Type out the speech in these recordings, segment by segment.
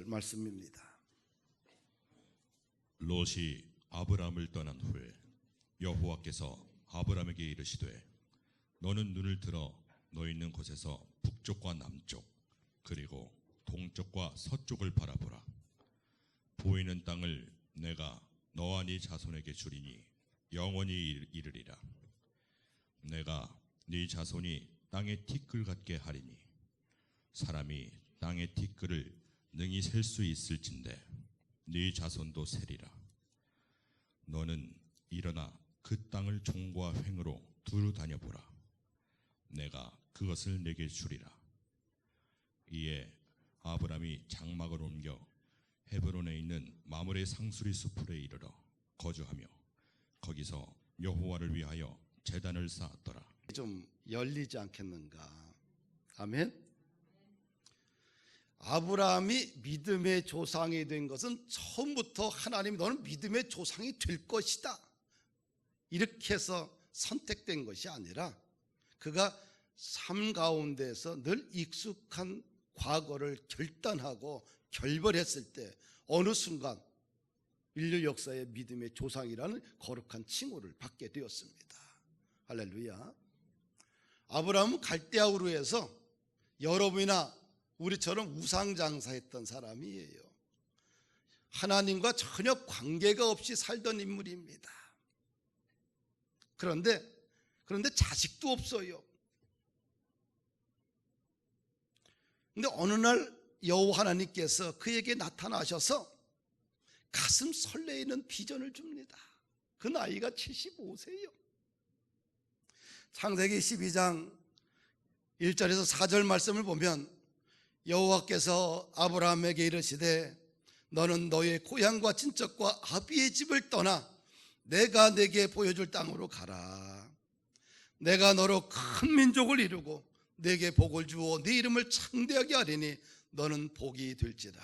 말씀입니다. 롯이 아브람을 떠난 후에 여호와께서 아브람에게 이르시되 너는 눈을 들어 너 있는 곳에서 북쪽과 남쪽 그리고 동쪽과 서쪽을 바라보라. 보이는 땅을 내가 너와 네 자손에게 주리니 영원히 이르리라. 내가 네 자손이 땅의 티끌 같게 하리니 사람이 땅의 티끌을 능히 셀 수 있을진데 네 자손도 세리라. 너는 일어나 그 땅을 종과 횡으로 두루 다녀보라. 내가 그것을 내게 주리라. 이에 아브람이 장막을 옮겨 헤브론에 있는 마므레 상수리 수풀에 이르러 거주하며 거기서 여호와를 위하여 제단을 쌓았더라. 좀 열리지 않겠는가? 아멘. 아브라함이 믿음의 조상이 된 것은 처음부터 하나님이 너는 믿음의 조상이 될 것이다 이렇게 해서 선택된 것이 아니라 그가 삶 가운데서 늘 익숙한 과거를 결단하고 결별했을 때 어느 순간 인류 역사의 믿음의 조상이라는 거룩한 칭호를 받게 되었습니다. 할렐루야. 아브라함은 갈대아 우르에서 여러분이나 우리처럼 우상장사했던 사람이에요. 하나님과 전혀 관계가 없이 살던 인물입니다. 그런데 자식도 없어요. 근데 어느 날 여호와 하나님께서 그에게 나타나셔서 가슴 설레이는 비전을 줍니다. 그 나이가 75세예요. 창세기 12장 1절에서 4절 말씀을 보면 여호와께서 아브라함에게 이르시되 너는 너의 고향과 친척과 아비의 집을 떠나 내가 내게 보여줄 땅으로 가라. 내가 너로 큰 민족을 이루고 내게 복을 주어 네 이름을 창대하게 하리니 너는 복이 될지라.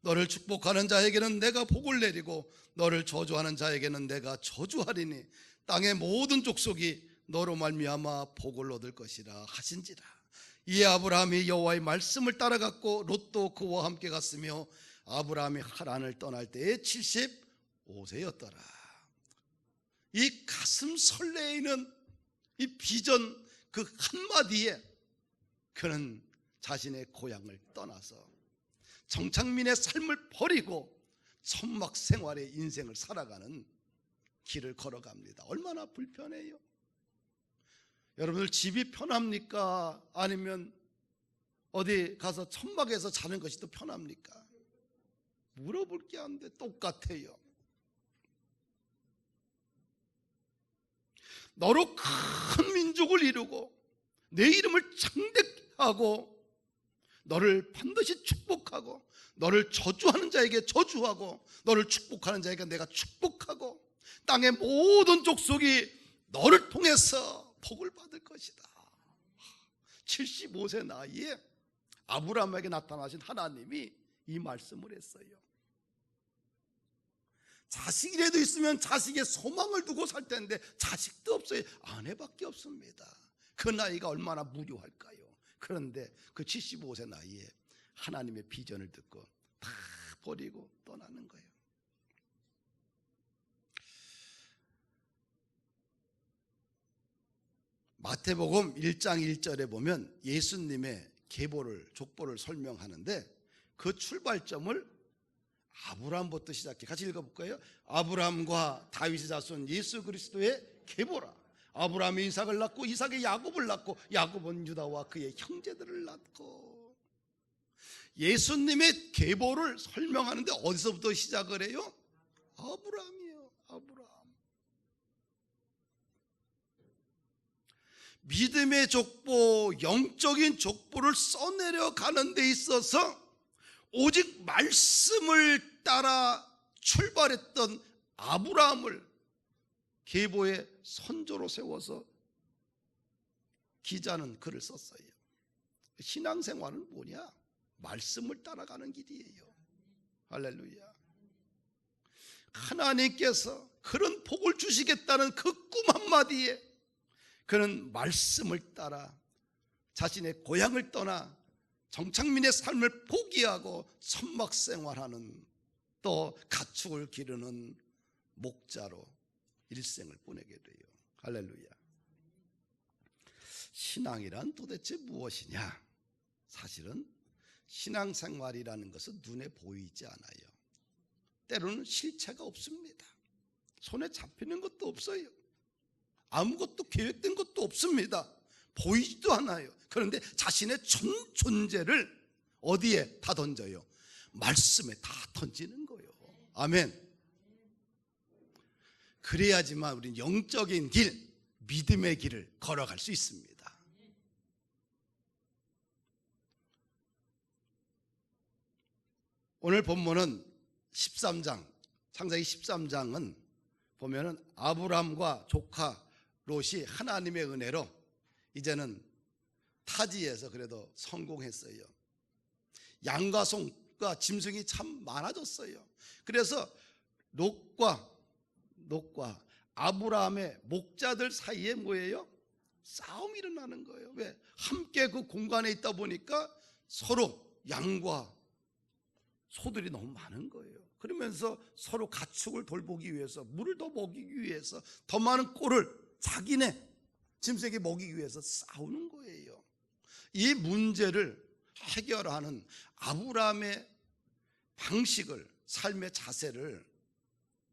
너를 축복하는 자에게는 내가 복을 내리고 너를 저주하는 자에게는 내가 저주하리니 땅의 모든 족속이 너로 말미암아 복을 얻을 것이라 하신지라. 이에 아브라함이 여호와의 말씀을 따라갔고 롯도 그와 함께 갔으며 아브라함이 하란을 떠날 때에 75세였더라. 이 가슴 설레이는 이 비전 그 한마디에 그는 자신의 고향을 떠나서 정착민의 삶을 버리고 천막 생활의 인생을 살아가는 길을 걸어갑니다. 얼마나 불편해요. 여러분들 집이 편합니까? 아니면 어디 가서 천막에서 자는 것이 더 편합니까? 물어볼 게 안 돼. 똑같아요. 너로 큰 민족을 이루고 내 이름을 창대하고 너를 반드시 축복하고 너를 저주하는 자에게 저주하고 너를 축복하는 자에게 내가 축복하고 땅의 모든 족속이 너를 통해서 복을 받을 것이다. 75세 나이에 아브라함에게 나타나신 하나님이 이 말씀을 했어요. 자식이라도 있으면 자식의 소망을 두고 살 텐데 자식도 없어요. 아내밖에 없습니다. 그 나이가 얼마나 무료할까요? 그런데 그 75세 나이에 하나님의 비전을 듣고 다 버리고 떠나는 거예요. 마태복음 1장 1절에 보면 예수님의 족보를 설명하는데 그 출발점을 아브라함부터 시작해. 같이 읽어볼까요? 아브라함과 다윗의 자손 예수 그리스도의 계보라. 아브라함이 이삭을 낳고 이삭이 야곱을 낳고 야곱은 유다와 그의 형제들을 낳고. 예수님의 계보를 설명하는데 어디서부터 시작을 해요? 아브라함이에요. 아브라함. 믿음의 족보, 영적인 족보를 써내려 가는 데 있어서 오직 말씀을 따라 출발했던 아브라함을 계보의 선조로 세워서 기자는 글을 썼어요. 신앙생활은 뭐냐? 말씀을 따라가는 길이에요. 할렐루야. 하나님께서 그런 복을 주시겠다는 그 꿈 한마디에 그는 말씀을 따라 자신의 고향을 떠나 정착민의 삶을 포기하고 천막 생활하는, 또 가축을 기르는 목자로 일생을 보내게 돼요. 할렐루야. 신앙이란 도대체 무엇이냐? 사실은 신앙생활이라는 것은 눈에 보이지 않아요. 때로는 실체가 없습니다. 손에 잡히는 것도 없어요. 아무것도 계획된 것도 없습니다. 보이지도 않아요. 그런데 자신의 존재를 어디에 다 던져요? 말씀에 다 던지는 거예요. 아멘. 그래야지만 우리는 영적인 길, 믿음의 길을 걸어갈 수 있습니다. 오늘 본문은 13장, 창세기 13장은 보면은 아브람과 조카 롯이 하나님의 은혜로 이제는 타지에서 그래도 성공했어요. 양과 송과 짐승이 참 많아졌어요. 그래서 롯과 아브라함의 목자들 사이에 뭐예요? 싸움이 일어나는 거예요. 왜? 함께 그 공간에 있다 보니까 서로 양과 소들이 너무 많은 거예요. 그러면서 서로 가축을 돌보기 위해서, 물을 더 먹이기 위해서, 더 많은 꼴을 자기네 짐승에게 먹이기 위해서 싸우는 거예요. 이 문제를 해결하는 아브라함의 방식을, 삶의 자세를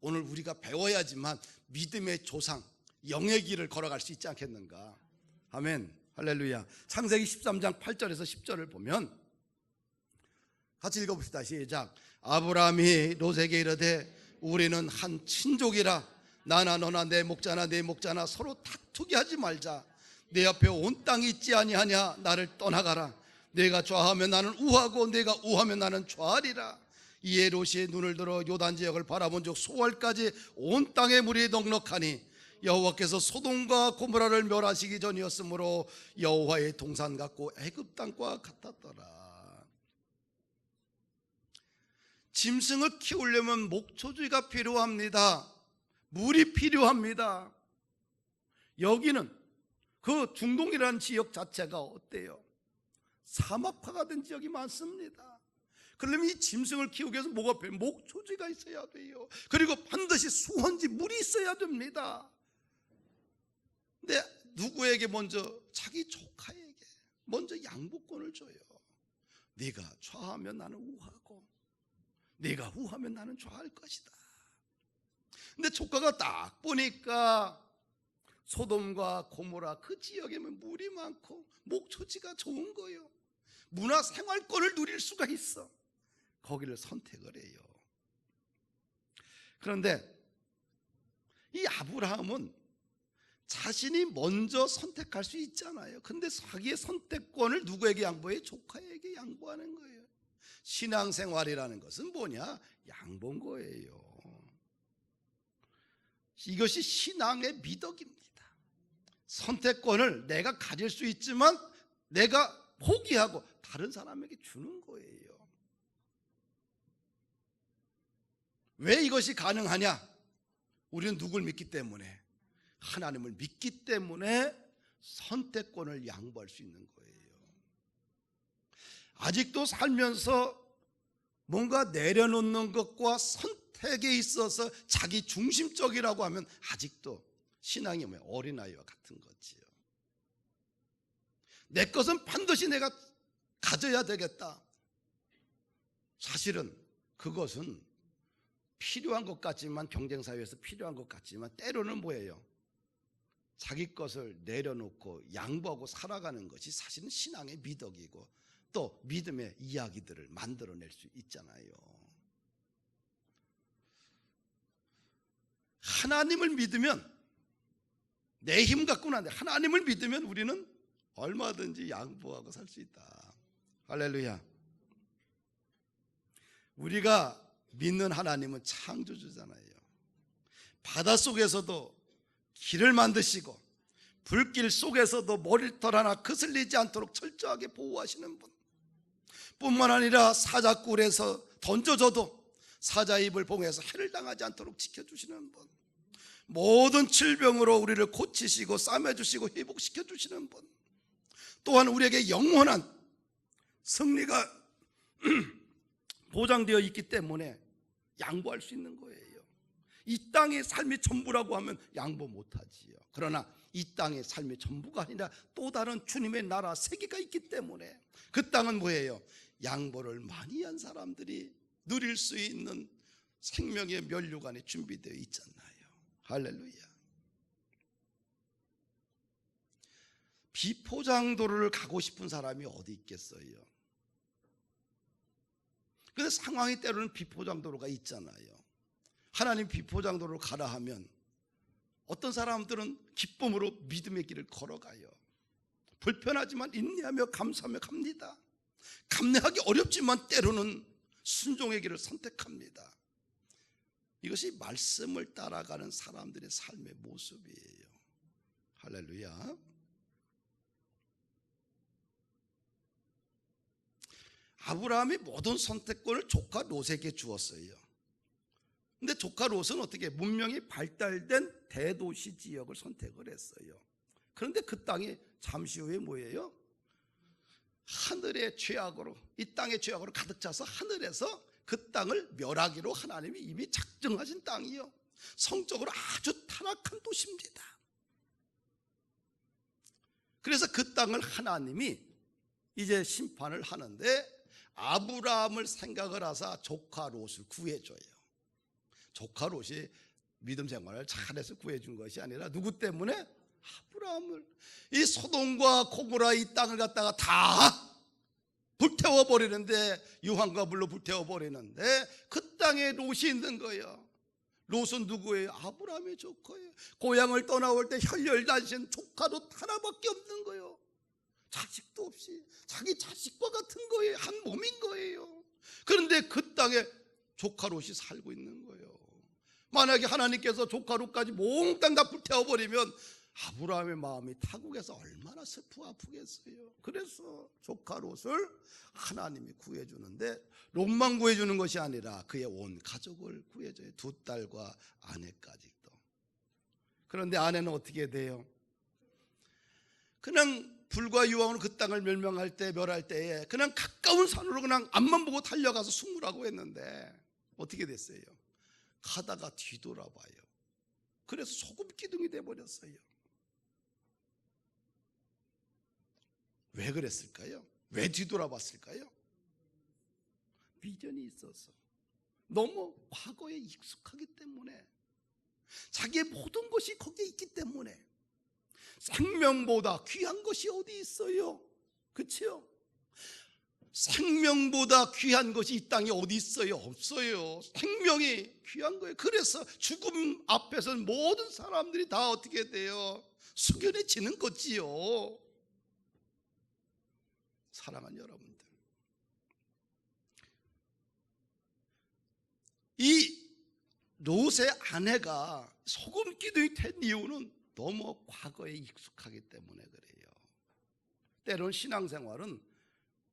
오늘 우리가 배워야지만 믿음의 조상, 영의 길을 걸어갈 수 있지 않겠는가. 아멘. 할렐루야. 창세기 13장 8절에서 10절을 보면 같이 읽어봅시다. 시작. 아브라함이 롯에게 이르되 우리는 한 친족이라 나나 너나 내 목자나 내 목자나 서로 다투게 하지 말자. 내 앞에 온 땅이 있지 아니하냐. 나를 떠나가라. 내가 좌하면 나는 우하고 내가 우하면 나는 좌하리라. 이에 롯이 눈을 들어 요단 지역을 바라본 즉 소알까지 온 땅의 물이 넉넉하니 여호와께서 소돔과 고모라를 멸하시기 전이었으므로 여호와의 동산 같고 애굽 땅과 같았더라. 짐승을 키우려면 목초지가 필요합니다. 물이 필요합니다. 여기는 그 중동이라는 지역 자체가 어때요? 사막화가 된 지역이 많습니다. 그러면 이 짐승을 키우기 위해서 뭐가 필요해요? 목초지가 있어야 돼요. 그리고 반드시 수원지 물이 있어야 됩니다. 근데 누구에게 먼저? 자기 조카에게 먼저 양보권을 줘요. 네가 좌하면 나는 우하고 네가 우하면 나는 좌할 것이다. 근데 조카가 딱 보니까 소돔과 고모라 그 지역에는 물이 많고 목초지가 좋은 거예요. 문화 생활권을 누릴 수가 있어. 거기를 선택을 해요. 그런데 이 아브라함은 자신이 먼저 선택할 수 있잖아요. 근데 자기의 선택권을 누구에게 양보해? 조카에게 양보하는 거예요. 신앙생활이라는 것은 뭐냐? 양보인 거예요. 이것이 신앙의 미덕입니다. 선택권을 내가 가질 수 있지만 내가 포기하고 다른 사람에게 주는 거예요. 왜 이것이 가능하냐? 우리는 누굴 믿기 때문에? 하나님을 믿기 때문에 선택권을 양보할 수 있는 거예요. 아직도 살면서 뭔가 내려놓는 것과 선택에 있어서 자기 중심적이라고 하면 아직도 신앙이 뭐예요? 어린아이와 같은 거지요. 내 것은 반드시 내가 가져야 되겠다. 사실은 그것은 필요한 것 같지만, 경쟁사회에서 필요한 것 같지만 때로는 뭐예요? 자기 것을 내려놓고 양보하고 살아가는 것이 사실은 신앙의 미덕이고 또 믿음의 이야기들을 만들어낼 수 있잖아요. 하나님을 믿으면, 내 힘 갖고는 안 돼. 하나님을 믿으면 우리는 얼마든지 양보하고 살 수 있다. 할렐루야. 우리가 믿는 하나님은 창조주잖아요. 바닷속에서도 길을 만드시고 불길 속에서도 머리털 하나 거슬리지 않도록 철저하게 보호하시는 분, 뿐만 아니라 사자굴에서 던져져도 사자 입을 봉해서 해를 당하지 않도록 지켜주시는 분, 모든 질병으로 우리를 고치시고 싸매주시고 회복시켜주시는 분, 또한 우리에게 영원한 승리가 보장되어 있기 때문에 양보할 수 있는 거예요. 이 땅의 삶이 전부라고 하면 양보 못하지요. 그러나 이 땅의 삶이 전부가 아니라 또 다른 주님의 나라 세계가 있기 때문에 그 땅은 뭐예요? 양보를 많이 한 사람들이 누릴 수 있는 생명의 면류관이 준비되어 있잖아요. 할렐루야. 비포장도로를 가고 싶은 사람이 어디 있겠어요? 근데 상황이 때로는 비포장도로가 있잖아요. 하나님 비포장도로를 가라 하면 어떤 사람들은 기쁨으로 믿음의 길을 걸어가요. 불편하지만 인내하며 감사하며 갑니다. 감내하기 어렵지만 때로는 순종의 길을 선택합니다. 이것이 말씀을 따라가는 사람들의 삶의 모습이에요. 할렐루야. 아브라함이 모든 선택권을 조카 롯에게 주었어요. 근데 조카 롯은 어떻게 문명이 발달된 대도시 지역을 선택을 했어요. 그런데 그 땅이 잠시 후에 뭐예요? 하늘의 죄악으로, 이 땅의 죄악으로 가득 차서 하늘에서 그 땅을 멸하기로 하나님이 이미 작정하신 땅이요, 성적으로 아주 타락한 도시입니다. 그래서 그 땅을 하나님이 이제 심판을 하는데 아브라함을 생각을 하사 조카 롯을 구해줘요. 조카 롯이 믿음 생활을 잘해서 구해준 것이 아니라 누구 때문에? 아브라함을. 이 소돔과 고모라 이 땅을 갖다가 다 불태워버리는데, 유황과 물로 불태워버리는데 그 땅에 롯이 있는 거예요. 롯은 누구예요? 아브라함의 조카예요. 고향을 떠나올 때 혈혈단신 조카 롯 하나밖에 없는 거예요. 자식도 없이 자기 자식과 같은 거예요. 한 몸인 거예요. 그런데 그 땅에 조카 롯이 살고 있는 거예요. 만약에 하나님께서 조카 롯까지 몽땅 다 불태워버리면 아브라함의 마음이 타국에서 얼마나 슬프고 아프겠어요. 그래서 조카 롯을 하나님이 구해주는데, 롯만 구해주는 것이 아니라 그의 온 가족을 구해줘요. 2딸과 아내까지도. 그런데 아내는 어떻게 돼요? 그냥 불과 유황으로 그 땅을 멸할 때에 그냥 가까운 산으로 그냥 앞만 보고 달려가서 숨으라고 했는데 어떻게 됐어요? 가다가 뒤돌아봐요. 그래서 소금 기둥이 돼버렸어요. 왜 그랬을까요? 왜 뒤돌아봤을까요? 미련이 있어서, 너무 과거에 익숙하기 때문에, 자기의 모든 것이 거기에 있기 때문에. 생명보다 귀한 것이 어디 있어요? 그렇죠? 생명보다 귀한 것이 이 땅에 어디 있어요? 없어요. 생명이 귀한 거예요. 그래서 죽음 앞에서는 모든 사람들이 다 어떻게 돼요? 숙연해지는 거지요. 사랑하는 여러분들, 이 롯의 아내가 소금 기둥이 된 이유는 너무 과거에 익숙하기 때문에 그래요. 때로는 신앙생활은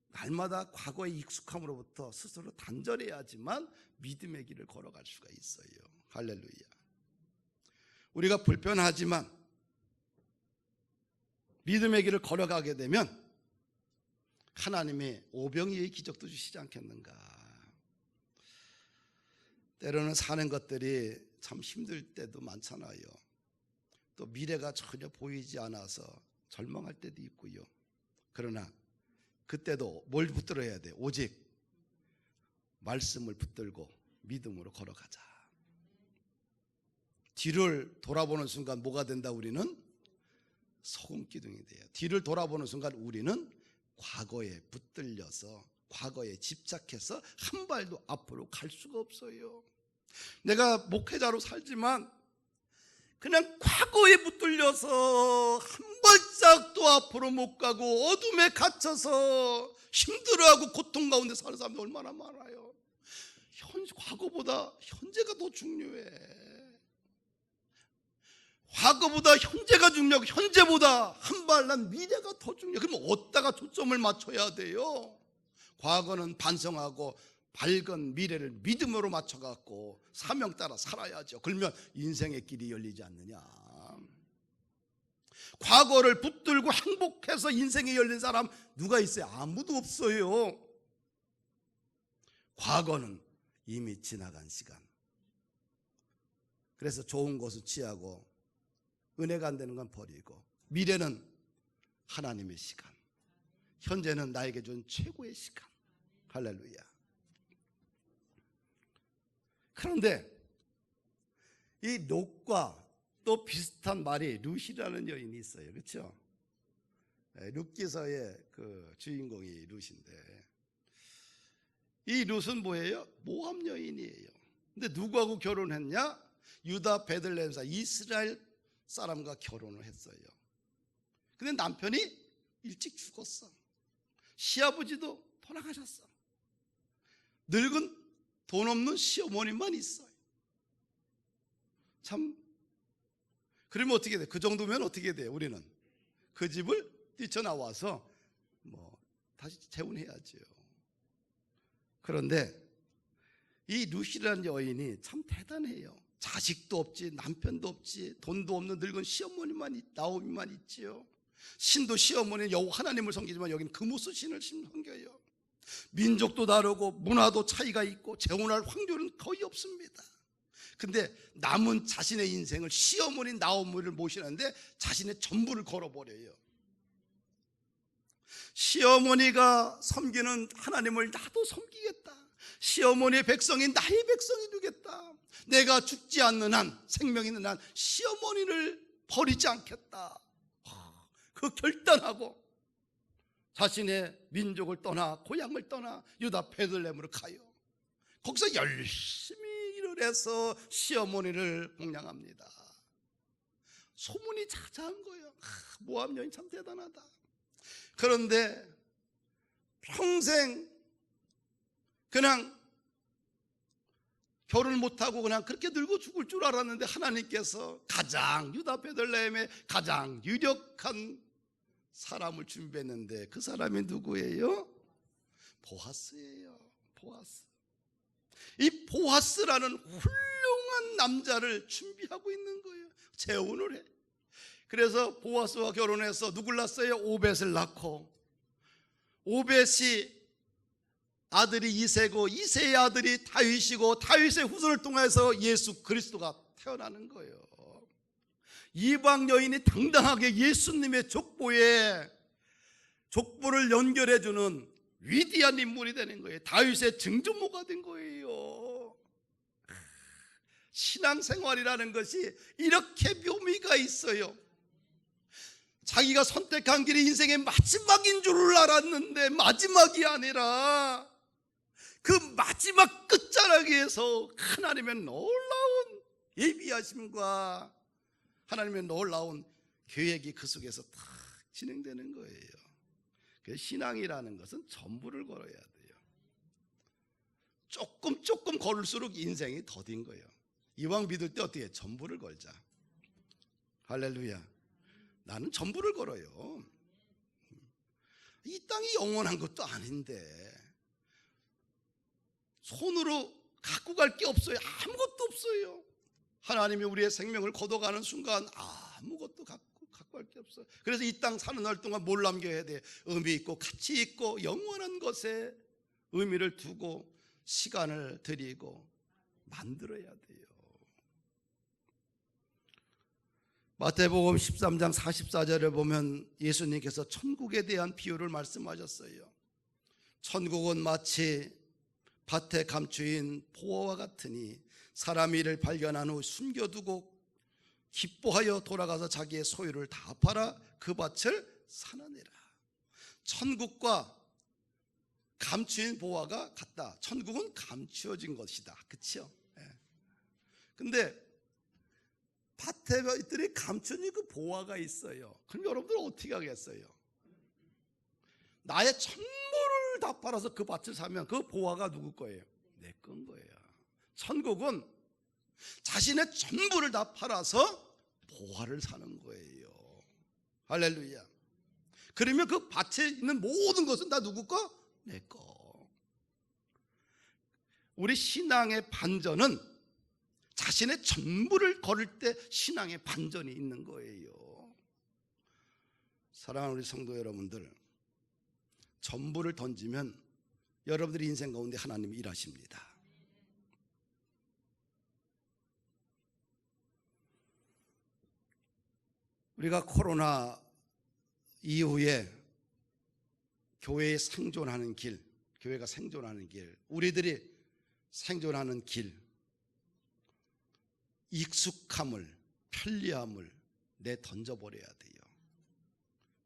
날마다 과거의 익숙함으로부터 스스로 단절해야지만 믿음의 길을 걸어갈 수가 있어요. 할렐루야. 우리가 불편하지만 믿음의 길을 걸어가게 되면 하나님의 오병이의 기적도 주시지 않겠는가. 때로는 사는 것들이 참 힘들 때도 많잖아요. 또 미래가 전혀 보이지 않아서 절망할 때도 있고요. 그러나 그때도 뭘 붙들어야 돼? 오직 말씀을 붙들고 믿음으로 걸어가자. 뒤를 돌아보는 순간 뭐가 된다? 우리는 소금 기둥이 돼요. 뒤를 돌아보는 순간 우리는 과거에 붙들려서, 과거에 집착해서 한 발도 앞으로 갈 수가 없어요. 내가 목회자로 살지만 그냥 과거에 붙들려서 한 발짝도 앞으로 못 가고 어둠에 갇혀서 힘들어하고 고통 가운데 사는 사람들이 얼마나 많아요. 과거보다 현재가 더 중요해. 과거보다 현재가 중요하고 현재보다 한 발 난 미래가 더 중요해. 그러면 어디다가 초점을 맞춰야 돼요? 과거는 반성하고 밝은 미래를 믿음으로 맞춰갖고 사명 따라 살아야죠. 그러면 인생의 길이 열리지 않느냐. 과거를 붙들고 행복해서 인생이 열린 사람 누가 있어요? 아무도 없어요. 과거는 이미 지나간 시간. 그래서 좋은 것은 취하고 은혜가 안 되는 건 버리고, 미래는 하나님의 시간, 현재는 나에게 준 최고의 시간. 할렐루야. 그런데 이 롯과 또 비슷한 말이 룻이라는 여인이 있어요. 그렇죠? 룻기서의 그 주인공이 룻인데, 이 룻은 뭐예요? 모압 여인이에요. 근데 누구하고 결혼했냐? 유다 베들레헴 사 이스라엘 사람과 결혼을 했어요. 근데 남편이 일찍 죽었어. 시아버지도 돌아가셨어. 늙은 돈 없는 시어머니만 있어요. 참, 그러면 어떻게 돼? 그 정도면 어떻게 돼요? 우리는 그 집을 뛰쳐나와서 다시 재혼해야죠. 그런데 이 룻이라는 여인이 참 대단해요. 자식도 없지, 남편도 없지, 돈도 없는 늙은 시어머니만, 나오미만 있지요. 신도 시어머니는 여호와 하나님을 섬기지만 여기는 금오스 신을 섬겨요. 민족도 다르고 문화도 차이가 있고 재혼할 확률은 거의 없습니다. 근데 남은 자신의 인생을 시어머니 나오미를 모시는데 자신의 전부를 걸어버려요. 시어머니가 섬기는 하나님을 나도 섬기겠다. 시어머니의 백성이 나의 백성이 되겠다. 내가 죽지 않는 한, 생명 있는 한 시어머니를 버리지 않겠다. 그 결단하고 자신의 민족을 떠나 고향을 떠나 유다 베들레헴으로 가요. 거기서 열심히 일을 해서 시어머니를 공양합니다. 소문이 자자한 거예요. 모압 여인 참 대단하다. 그런데 평생 그냥 결혼을 못하고 그냥 그렇게 늙어 죽을 줄 알았는데 하나님께서 가장 유다 베들레헴의 가장 유력한 사람을 준비했는데 그 사람이 누구예요? 보아스예요. 보아스. 이 보아스라는 훌륭한 남자를 준비하고 있는 거예요. 재혼을 해. 그래서 보아스와 결혼해서 누굴 낳았어요? 오벳을 낳고, 오벳이 아들이 이세고, 이세의 아들이 다윗이고, 다윗의 후손을 통해서 예수 그리스도가 태어나는 거예요. 이방 여인이 당당하게 예수님의 족보를 연결해주는 위대한 인물이 되는 거예요. 다윗의 증조모가 된 거예요. 신앙생활이라는 것이 이렇게 묘미가 있어요. 자기가 선택한 길이 인생의 마지막인 줄 알았는데 마지막이 아니라 그 마지막 끝자락에서 하나님의 놀라운 예비하심과 하나님의 놀라운 계획이 그 속에서 다 진행되는 거예요. 그 신앙이라는 것은 전부를 걸어야 돼요. 조금 걸을수록 인생이 더딘 거예요. 이왕 믿을 때 어떻게 해? 전부를 걸자. 할렐루야. 나는 전부를 걸어요. 이 땅이 영원한 것도 아닌데 손으로 갖고 갈 게 없어요. 아무것도 없어요. 하나님이 우리의 생명을 걷어가는 순간 아무것도 갖고 갈 게 없어요. 그래서 이 땅 사는 날 동안 뭘 남겨야 돼? 의미 있고 가치 있고 영원한 것에 의미를 두고 시간을 들이고 만들어야 돼요. 마태복음 13장 44절에 보면 예수님께서 천국에 대한 비유를 말씀하셨어요. 천국은 마치 밭에 감추인 보화와 같으니 사람이 이를 발견한 후 숨겨두고 기뻐하여 돌아가서 자기의 소유를 다 팔아 그 밭을 사느니라. 천국과 감추인 보화가 같다. 천국은 감추어진 것이다. 그렇죠? 근데 밭에들이 감추어진 그 보화가 있어요. 그럼 여러분들 어떻게 하겠어요? 나의 전부를 다 팔아서 그 밭을 사면 그 보화가 누구 거예요? 내 건 거예요. 천국은 자신의 전부를 다 팔아서 보화를 사는 거예요. 할렐루야. 그러면 그 밭에 있는 모든 것은 다 누구 거? 내 거. 우리 신앙의 반전은 자신의 전부를 걸을 때 신앙의 반전이 있는 거예요. 사랑하는 우리 성도 여러분들, 전부를 던지면 여러분들의 인생 가운데 하나님이 일하십니다. 우리가 코로나 이후에 교회에 생존하는 길, 교회가 생존하는 길, 우리들이 생존하는 길, 익숙함을, 편리함을 내던져버려야 돼요.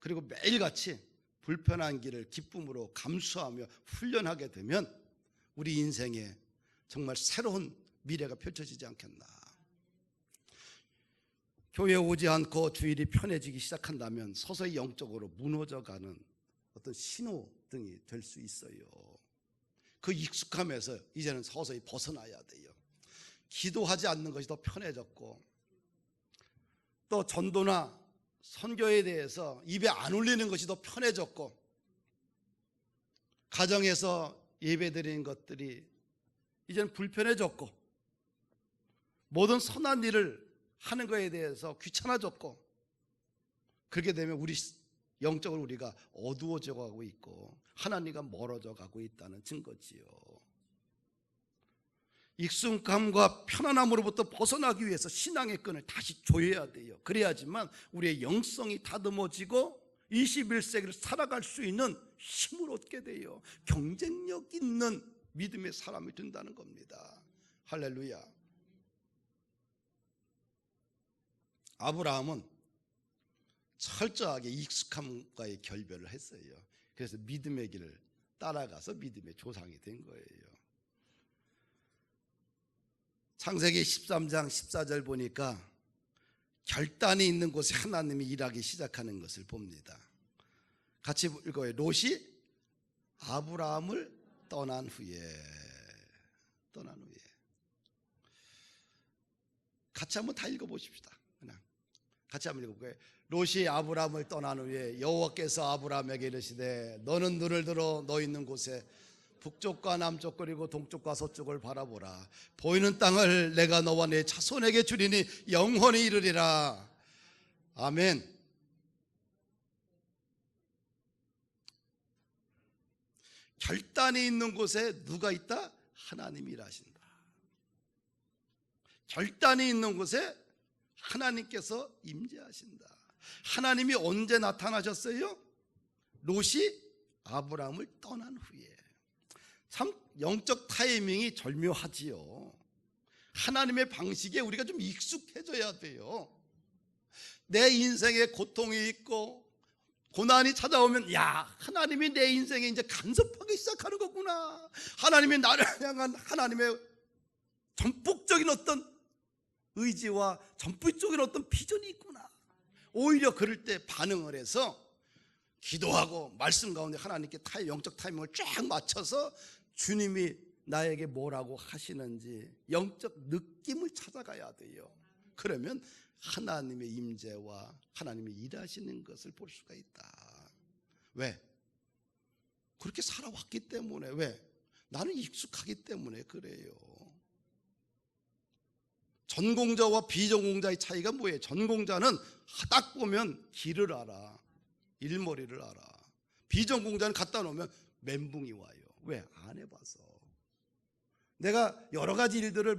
그리고 매일같이 불편한 길을 기쁨으로 감수하며 훈련하게 되면 우리 인생에 정말 새로운 미래가 펼쳐지지 않겠나. 교회에 오지 않고 주일이 편해지기 시작한다면 서서히 영적으로 무너져가는 어떤 신호등이 될 수 있어요. 그 익숙함에서 이제는 서서히 벗어나야 돼요. 기도하지 않는 것이 더 편해졌고, 또 전도나 선교에 대해서 입에 안 올리는 것이 더 편해졌고, 가정에서 예배드리는 것들이 이제는 불편해졌고, 모든 선한 일을 하는 것에 대해서 귀찮아졌고, 그렇게 되면 우리 영적으로 우리가 어두워져 가고 있고 하나님과 멀어져 가고 있다는 증거지요. 익숙함과 편안함으로부터 벗어나기 위해서 신앙의 끈을 다시 조여야 돼요. 그래야지만 우리의 영성이 다듬어지고 21세기를 살아갈 수 있는 힘을 얻게 돼요. 경쟁력 있는 믿음의 사람이 된다는 겁니다. 할렐루야. 아브라함은 철저하게 익숙함과의 결별을 했어요. 그래서 믿음의 길을 따라가서 믿음의 조상이 된 거예요. 창세기 13장 14절 보니까 결단이 있는 곳에 하나님이 일하기 시작하는 것을 봅니다. 같이 읽어요. 롯이 아브라함을 떠난 후에 같이 한번 다 읽어보십시다. 그냥 같이 한번 읽어볼까요? 롯이 아브라함을 떠난 후에 여호와께서 아브라함에게 이르시되 너는 눈을 들어 너 있는 곳에 북쪽과 남쪽 그리고 동쪽과 서쪽을 바라보라. 보이는 땅을 내가 너와 내 자손에게 주리니 영원히 이르리라. 아멘. 결단이 있는 곳에 누가 있다? 하나님이 일하신다. 결단이 있는 곳에 하나님께서 임재하신다. 하나님이 언제 나타나셨어요? 롯이 아브라함을 떠난 후에. 참 영적 타이밍이 절묘하지요. 하나님의 방식에 우리가 좀 익숙해져야 돼요. 내 인생에 고통이 있고 고난이 찾아오면 야, 하나님이 내 인생에 이제 간섭하기 시작하는 거구나. 하나님이 나를 향한 하나님의 전폭적인 어떤 의지와 전폭적인 어떤 비전이 있구나. 오히려 그럴 때 반응을 해서 기도하고 말씀 가운데 하나님께 영적 타이밍을 쫙 맞춰서 주님이 나에게 뭐라고 하시는지 영적 느낌을 찾아가야 돼요. 그러면 하나님의 임재와 하나님이 일하시는 것을 볼 수가 있다. 왜? 그렇게 살아왔기 때문에. 왜? 나는 익숙하기 때문에 그래요. 전공자와 비전공자의 차이가 뭐예요? 전공자는 딱 보면 길을 알아, 일머리를 알아. 비전공자는 갖다 놓으면 멘붕이 와요. 왜? 안 해봐서. 내가 여러 가지 일들을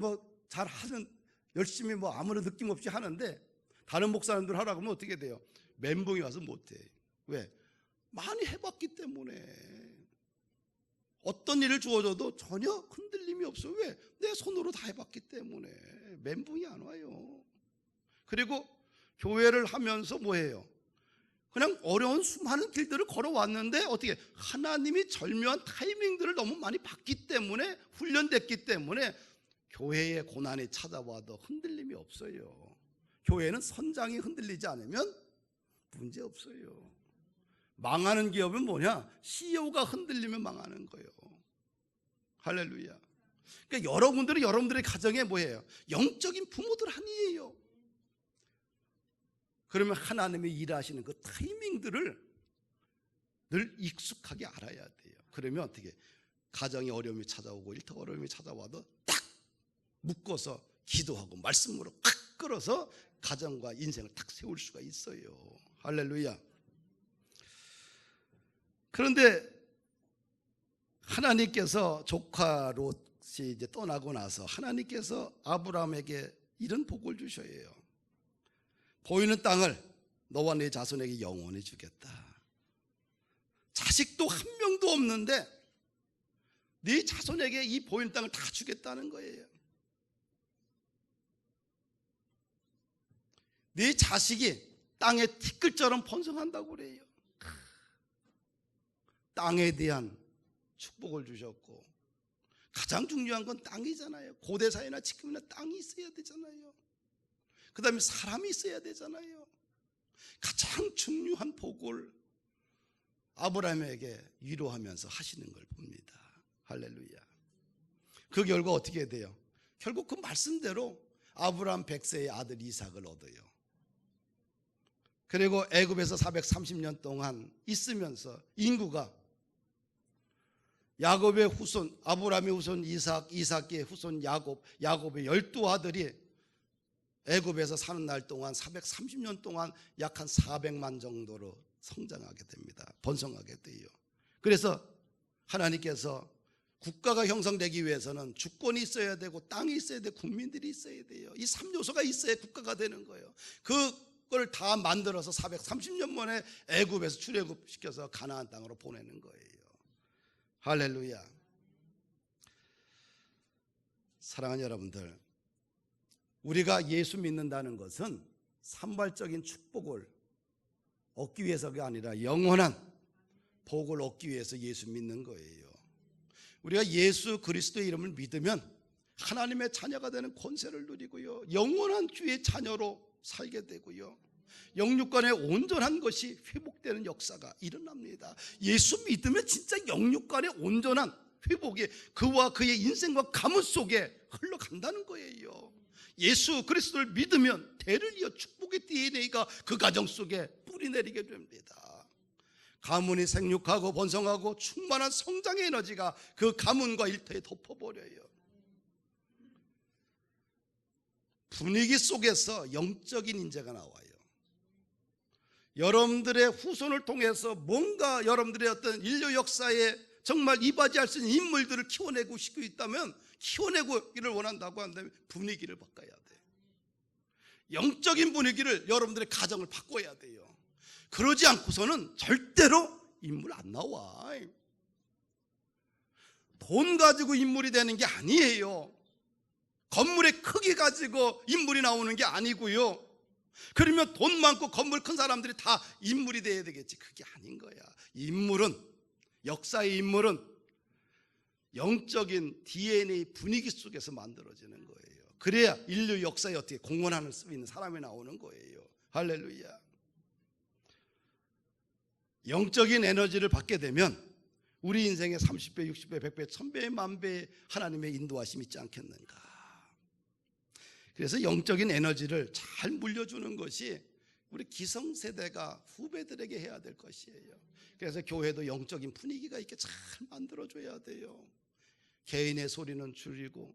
잘 하는, 열심히 아무런 느낌 없이 하는데 다른 목사님들 하라고 하면 어떻게 돼요? 멘붕이 와서 못해. 왜? 많이 해봤기 때문에. 어떤 일을 주어져도 전혀 흔들림이 없어요. 왜? 내 손으로 다 해봤기 때문에 멘붕이 안 와요. 그리고 교회를 하면서 뭐예요? 그냥 어려운 수많은 길들을 걸어왔는데 어떻게 하나님이 절묘한 타이밍들을 너무 많이 봤기 때문에, 훈련됐기 때문에 교회에 고난이 찾아와도 흔들림이 없어요. 교회는 선장이 흔들리지 않으면 문제 없어요. 망하는 기업은 뭐냐? CEO가 흔들리면 망하는 거예요. 할렐루야. 그러니까 여러분들은 여러분들의 가정에 뭐예요? 영적인 부모들 아니에요. 그러면 하나님이 일하시는 그 타이밍들을 늘 익숙하게 알아야 돼요. 그러면 어떻게 가정에 어려움이 찾아오고 일터 어려움이 찾아와도 딱 묶어서 기도하고 말씀으로 탁 끌어서 가정과 인생을 탁 세울 수가 있어요. 할렐루야. 그런데 하나님께서 조카 롯이 이제 떠나고 나서 하나님께서 아브라함에게 이런 복을 주셔야 해요. 보이는 땅을 너와 네 자손에게 영원히 주겠다. 자식도 한 명도 없는데 네 자손에게 이 보이는 땅을 다 주겠다는 거예요. 네 자식이 땅의 티끌처럼 번성한다고 그래요. 땅에 대한 축복을 주셨고, 가장 중요한 건 땅이잖아요. 고대 사회나 지금이나 땅이 있어야 되잖아요. 그 다음에 사람이 있어야 되잖아요. 가장 중요한 복을 아브라함에게 위로하면서 하시는 걸 봅니다. 할렐루야. 그 결과 어떻게 돼요? 결국 그 말씀대로 아브라함 100세의 아들 이삭을 얻어요. 그리고 애굽에서 430년 동안 있으면서 인구가 야곱의 후손, 아브라함의 후손 이삭, 이삭의 후손 야곱, 야곱의 12아들이 애굽에서 사는 날 동안 430년 동안 약 한 400만 정도로 성장하게 됩니다. 번성하게 돼요. 그래서 하나님께서 국가가 형성되기 위해서는 주권이 있어야 되고 땅이 있어야 되고 국민들이 있어야 돼요. 이 3요소가 있어야 국가가 되는 거예요. 그걸 다 만들어서 430년 만에 애굽에서 출애굽시켜서 가나안 땅으로 보내는 거예요. 할렐루야. 사랑하는 여러분들, 우리가 예수 믿는다는 것은 산발적인 축복을 얻기 위해서가 아니라 영원한 복을 얻기 위해서 예수 믿는 거예요. 우리가 예수 그리스도의 이름을 믿으면 하나님의 자녀가 되는 권세를 누리고요, 영원한 주의 자녀로 살게 되고요, 영육간의 온전한 것이 회복되는 역사가 일어납니다. 예수 믿으면 진짜 영육간의 온전한 회복이 그와 그의 인생과 가문 속에 흘러간다는 거예요. 예수 그리스도를 믿으면 대를 이어 축복의 DNA가 그 가정 속에 뿌리내리게 됩니다. 가문이 생육하고 번성하고 충만한 성장의 에너지가 그 가문과 일터에 덮어버려요. 분위기 속에서 영적인 인재가 나와요. 여러분들의 후손을 통해서 뭔가 여러분들의 어떤 인류 역사에 정말 이바지할 수 있는 인물들을 키워내고 싶고 있다면, 키워내기를 원한다고 한다면 분위기를 바꿔야 돼요. 영적인 분위기를, 여러분들의 가정을 바꿔야 돼요. 그러지 않고서는 절대로 인물 안 나와. 돈 가지고 인물이 되는 게 아니에요. 건물의 크기 가지고 인물이 나오는 게 아니고요. 그러면 돈 많고 건물 큰 사람들이 다 인물이 돼야 되겠지. 그게 아닌 거야. 인물은, 역사의 인물은 영적인 DNA 분위기 속에서 만들어지는 거예요. 그래야 인류 역사에 어떻게 공헌할 수 있는 사람이 나오는 거예요. 할렐루야. 영적인 에너지를 받게 되면 우리 인생에 30배, 60배, 100배, 1000배, 만배의 하나님의 인도하심이 있지 않겠는가. 그래서 영적인 에너지를 잘 물려주는 것이 우리 기성세대가 후배들에게 해야 될 것이에요. 그래서 교회도 영적인 분위기가 있게 잘 만들어줘야 돼요. 개인의 소리는 줄이고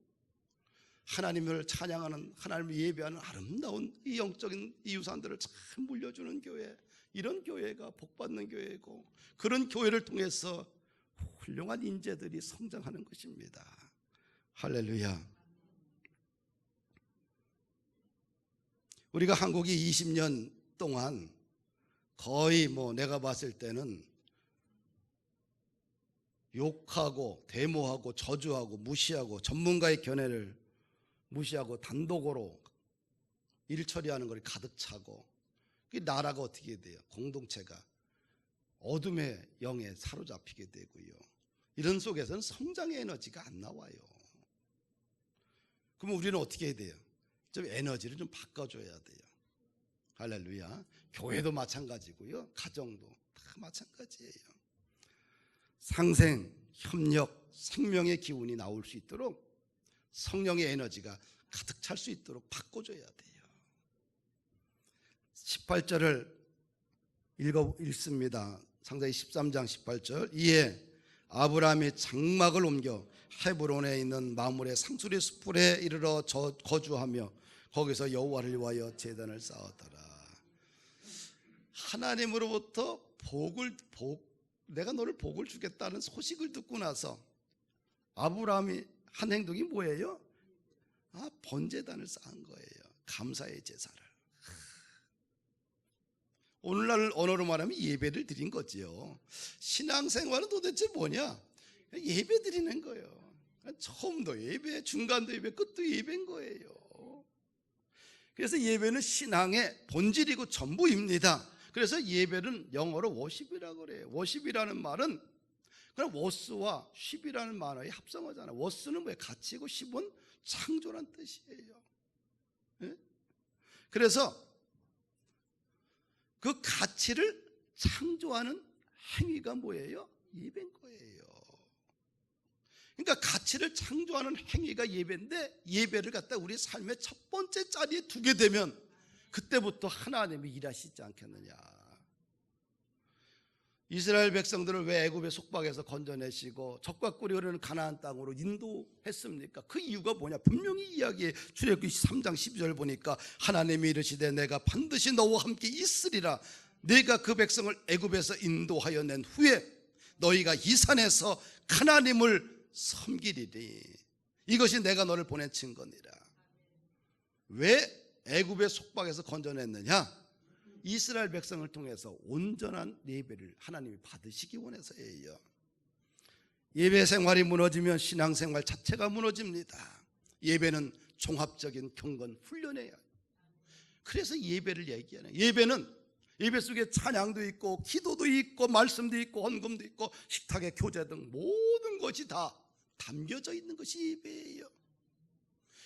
하나님을 찬양하는, 하나님을 예배하는 아름다운 이 영적인 이 유산들을 잘 물려주는 교회, 이런 교회가 복받는 교회고, 그런 교회를 통해서 훌륭한 인재들이 성장하는 것입니다. 할렐루야. 우리가 한국이 20년 동안 거의 내가 봤을 때는 욕하고 데모하고 저주하고 무시하고 전문가의 견해를 무시하고 단독으로 일 처리하는 것이 가득 차고, 나라가 어떻게 돼요? 공동체가 어둠의 영에 사로잡히게 되고요. 이런 속에서는 성장의 에너지가 안 나와요. 그럼 우리는 어떻게 해야 돼요? 좀 에너지를 좀 바꿔줘야 돼요. 할렐루야. 교회도 마찬가지고요, 가정도 다 마찬가지예요. 상생, 협력, 생명의 기운이 나올 수 있도록 성령의 에너지가 가득 찰 수 있도록 바꿔줘야 돼요. 18절을 읽습니다. 창세기 13장 18절. 이에 아브라함이 장막을 옮겨 헤브론에 있는 마므레 상수리 숲에 이르러 거주하며 거기서 여호와를 위하여 제단을 쌓았더라. 하나님으로부터 복을 내가 너를 복을 주겠다는 소식을 듣고 나서 아브라함이 한 행동이 뭐예요? 번제단을 쌓은 거예요. 감사의 제사를. 오늘날 언어로 말하면 예배를 드린 거지요. 신앙생활은 도대체 뭐냐? 예배 드리는 거예요. 처음도 예배, 중간도 예배, 끝도 예배인 거예요. 그래서 예배는 신앙의 본질이고 전부입니다. 그래서 예배는 영어로 워십이라고 그래요. 워십이라는 말은 그럼 워스와 쉽이라는 말의 합성어잖아요. 워스는 뭐예요? 가치고 쉽은 창조란 뜻이에요. 네? 그래서 그 가치를 창조하는 행위가 뭐예요? 예배인 거예요. 그러니까 가치를 창조하는 행위가 예배인데 예배를 갖다 우리 삶의 첫 번째 자리에 두게 되면 그때부터 하나님이 일하시지 않겠느냐. 이스라엘 백성들을 왜 애굽의 속박에서 건져내시고 적과 꿀이 흐르는 가나안 땅으로 인도했습니까? 그 이유가 뭐냐? 분명히 이야기에 출애굽기 3장 12절 보니까 하나님이 이르시되 내가 반드시 너와 함께 있으리라. 내가 그 백성을 애굽에서 인도하여 낸 후에 너희가 이 산에서 하나님을 섬기리니 이것이 내가 너를 보낸 증거니라. 왜 애굽의 속박에서 건져냈느냐? 이스라엘 백성을 통해서 온전한 예배를 하나님이 받으시기 원해서예요. 예배 생활이 무너지면 신앙생활 자체가 무너집니다. 예배는 종합적인 경건 훈련이에요. 그래서 예배를 얘기하는, 예배는 예배 속에 찬양도 있고 기도도 있고 말씀도 있고 헌금도 있고 식탁의 교제 등 모든 것이 다 담겨져 있는 것이 예배예요.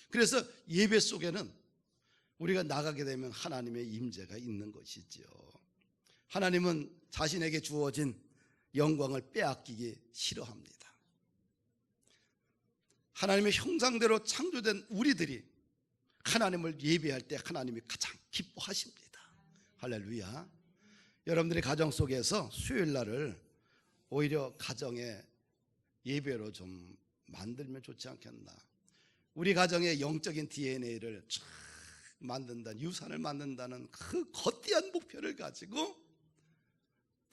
그래서 예배 속에는 우리가 나가게 되면 하나님의 임재가 있는 것이죠. 하나님은 자신에게 주어진 영광을 빼앗기기 싫어합니다. 하나님의 형상대로 창조된 우리들이 하나님을 예배할 때 하나님이 가장 기뻐하십니다. 할렐루야. 여러분들이 가정 속에서 수요일 날을 오히려 가정의 예배로 좀 만들면 좋지 않겠나. 우리 가정의 영적인 DNA를 만든다는, 유산을 만든다는 그 거대한 목표를 가지고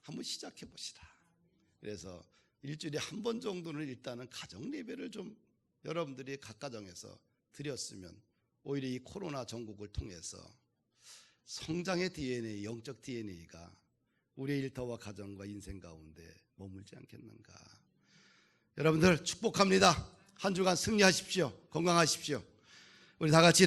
한번 시작해 봅시다. 그래서 일주일에 한 번 정도는 일단은 가정 예배를 좀 여러분들이 각 가정에서 드렸으면 오히려 이 코로나 전국을 통해서 성장의 DNA, 영적 DNA가 우리의 일터와 가정과 인생 가운데 머물지 않겠는가. 여러분들 축복합니다. 한 주간 승리하십시오. 건강하십시오. 우리 다 같이